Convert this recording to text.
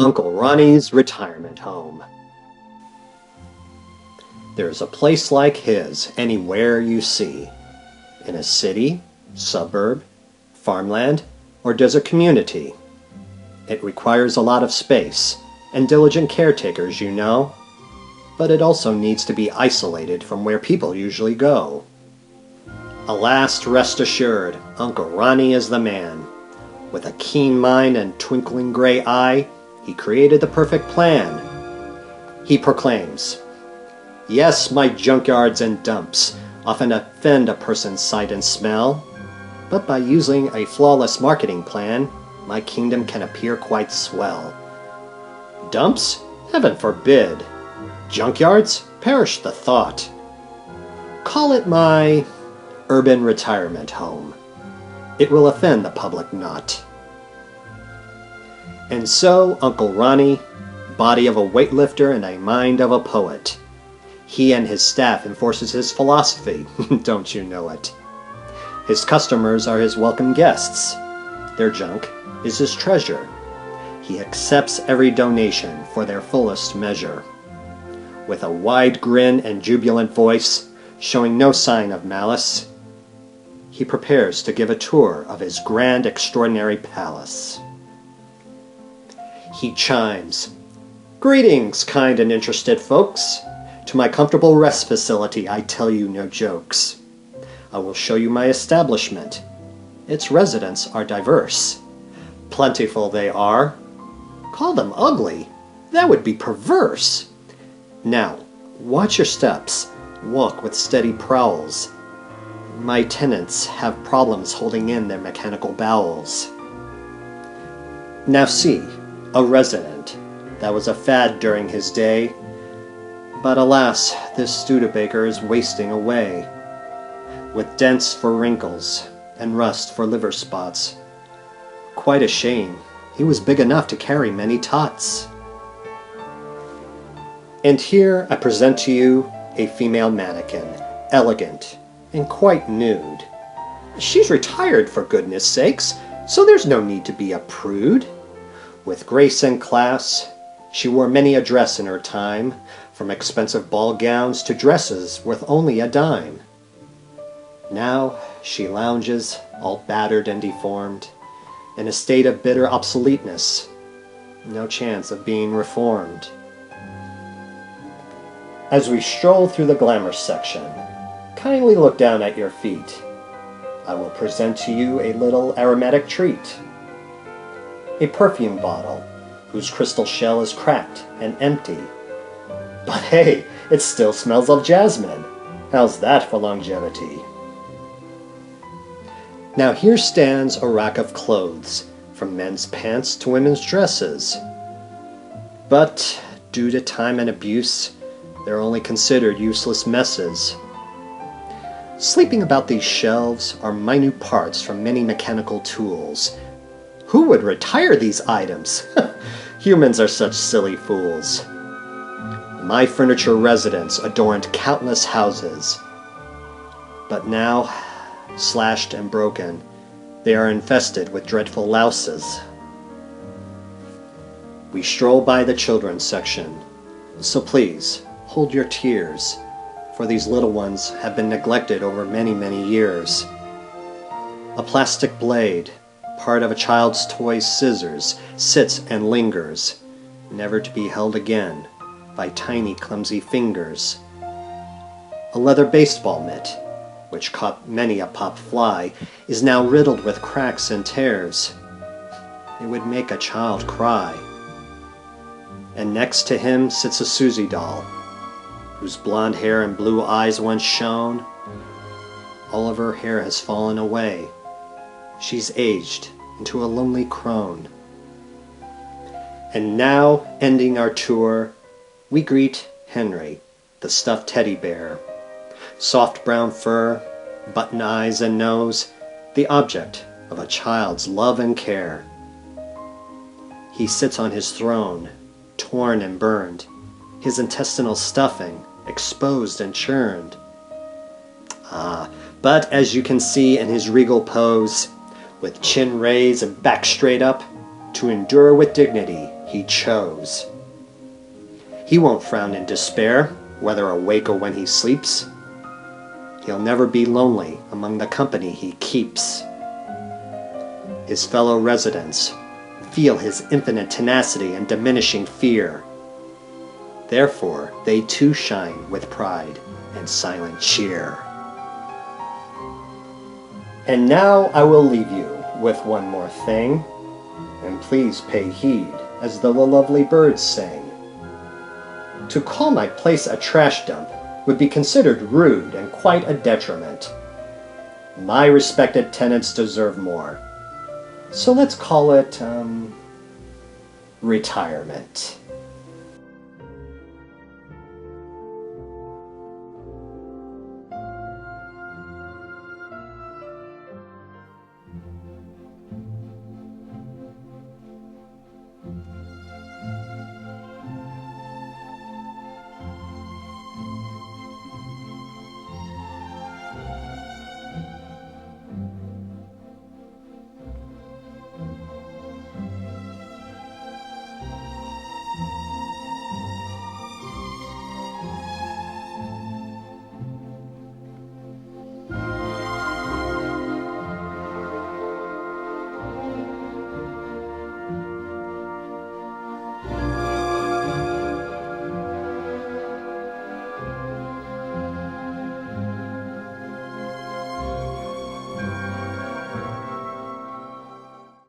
Uncle Ronnie's retirement home. There's a place like his anywhere you see. In a city, suburb, farmland, or desert community. It requires a lot of space and diligent caretakers, you know. But it also needs to be isolated from where people usually go. Alas, rest assured, Uncle Ronnie is the man. With a keen mind and twinkling gray eye, he created the perfect plan. He proclaims, "Yes, my junkyards and dumps often offend a person's sight and smell, but by using a flawless marketing plan, my kingdom can appear quite swell. Dumps? Heaven forbid. Junkyards? Perish the thought. Call it my urban retirement home. It will offend the public not." And so Uncle Ronnie, body of a weightlifter and a mind of a poet. He and his staff enforces his philosophy, don't you know it? His customers are his welcome guests. Their junk is his treasure. He accepts every donation for their fullest measure. With a wide grin and jubilant voice, showing no sign of malice, he prepares to give a tour of his grand, extraordinary palace. He chimes, "Greetings, kind and interested folks. To my comfortable rest facility I tell you no jokes. I will show you my establishment. Its residents are diverse. Plentiful they are. Call them ugly. That would be perverse. Now, watch your steps. Walk with steady prowls. My tenants have problems holding in their mechanical bowels. Now see, a resident. That was a fad during his day. But alas, this Studebaker is wasting away. With dents for wrinkles and rust for liver spots. Quite a shame. He was big enough to carry many tots. And here I present to you a female mannequin, elegant and quite nude. She's retired for goodness sakes, so there's no need to be a prude. With grace and class, she wore many a dress in her time, from expensive ball gowns to dresses worth only a dime. Now she lounges, all battered and deformed, in a state of bitter obsoleteness, no chance of being reformed. As we stroll through the glamour section, kindly look down at your feet. I will present to you a little aromatic treat. A perfume bottle, whose crystal shell is cracked and empty. But hey, it still smells of jasmine. How's that for longevity? Now here stands a rack of clothes, from men's pants to women's dresses. But due to time and abuse, they're only considered useless messes. Sleeping about these shelves are minute parts from many mechanical tools. Who would retire these items? Humans are such silly fools. My furniture residence adorned countless houses. But now, slashed and broken, they are infested with dreadful louses. We stroll by the children's section, so please, hold your tears, for these little ones have been neglected over many, many years. A plastic blade, part of a child's toy scissors, sits and lingers, never to be held again by tiny, clumsy fingers. A leather baseball mitt, which caught many a pop fly, is now riddled with cracks and tears. It would make a child cry. And next to him sits a Susie doll, whose blonde hair and blue eyes once shone. All of her hair has fallen away. She's aged into a lonely crone. And now, ending our tour, we greet Henry, the stuffed teddy bear. Soft brown fur, button eyes and nose, the object of a child's love and care. He sits on his throne, torn and burned, his intestinal stuffing exposed and churned. But as you can see in his regal pose, with chin raised and back straight up, to endure with dignity, he chose. He won't frown in despair, whether awake or when he sleeps. He'll never be lonely among the company he keeps. His fellow residents feel his infinite tenacity and diminishing fear. Therefore, they too shine with pride and silent cheer. And now I will leave you with one more thing, and please pay heed as the lovely birds sing. To call my place a trash dump would be considered rude and quite a detriment. My respected tenants deserve more. So let's call it, retirement.